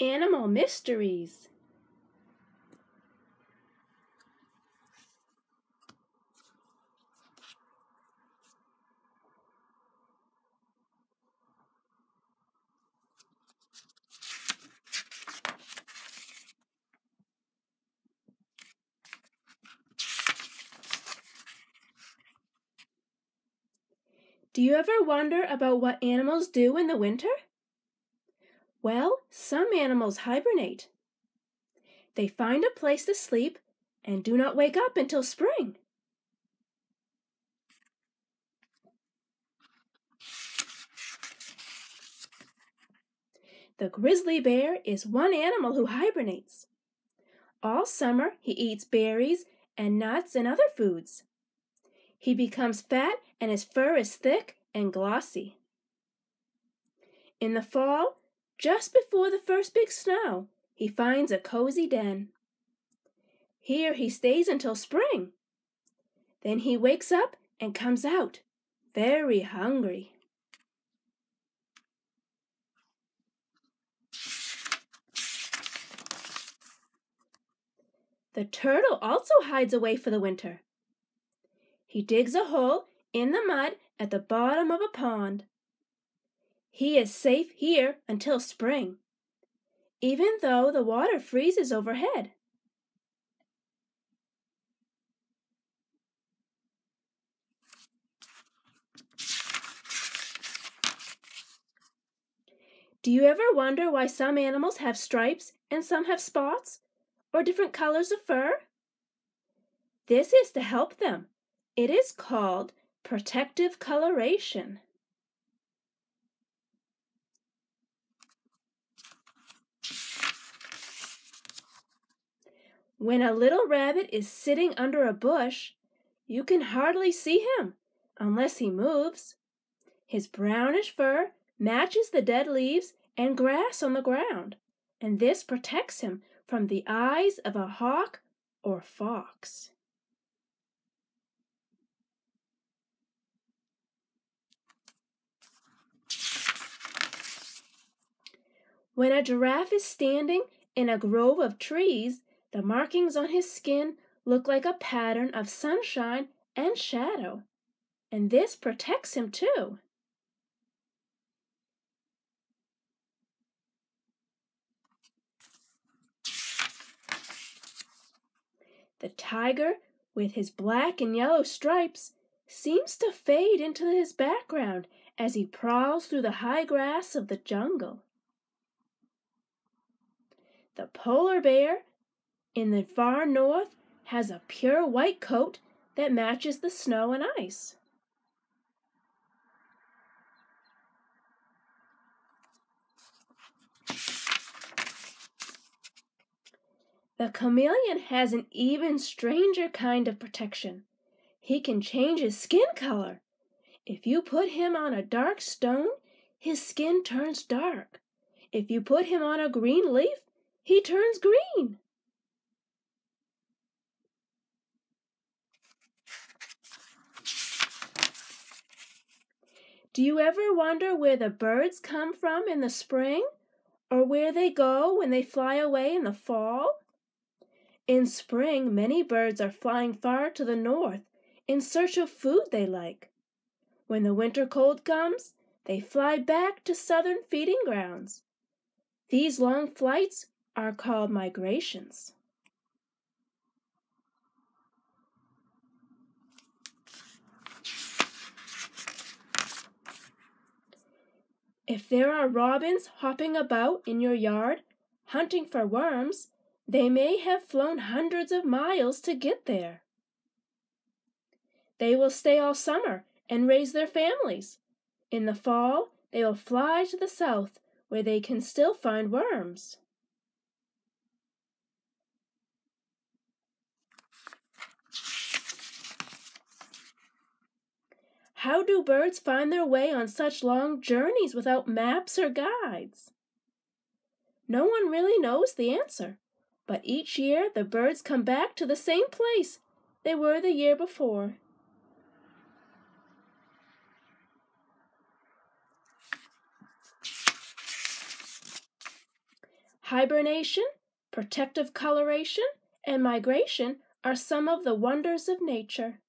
Animal Mysteries. Do you ever wonder about what animals do in the winter? Well, some animals hibernate. They find a place to sleep and do not wake up until spring. The grizzly bear is one animal who hibernates. All summer he eats berries and nuts and other foods. He becomes fat and his fur is thick and glossy. In the fall, just before the first big snow, he finds a cozy den. Here he stays until spring. Then he wakes up and comes out, very hungry. The turtle also hides away for the winter. He digs a hole in the mud at the bottom of a pond. He is safe here until spring, even though the water freezes overhead. Do you ever wonder why some animals have stripes and some have spots or different colors of fur? This is to help them. It is called protective coloration. When a little rabbit is sitting under a bush, you can hardly see him unless he moves. His brownish fur matches the dead leaves and grass on the ground, and this protects him from the eyes of a hawk or fox. When a giraffe is standing in a grove of trees, the markings on his skin look like a pattern of sunshine and shadow, and this protects him too. The tiger, with his black and yellow stripes, seems to fade into his background as he prowls through the high grass of the jungle. The polar bear in the far north has a pure white coat that matches the snow and ice. The chameleon has an even stranger kind of protection. He can change his skin color. If you put him on a dark stone, his skin turns dark. If you put him on a green leaf, he turns green. Do you ever wonder where the birds come from in the spring, or where they go when they fly away in the fall? In spring, many birds are flying far to the north in search of food they like. When the winter cold comes, they fly back to southern feeding grounds. These long flights are called migrations. If there are robins hopping about in your yard, hunting for worms, they may have flown hundreds of miles to get there. They will stay all summer and raise their families. In the fall, they will fly to the south where they can still find worms. How do birds find their way on such long journeys without maps or guides? No one really knows the answer, but each year the birds come back to the same place they were the year before. Hibernation, protective coloration, and migration are some of the wonders of nature.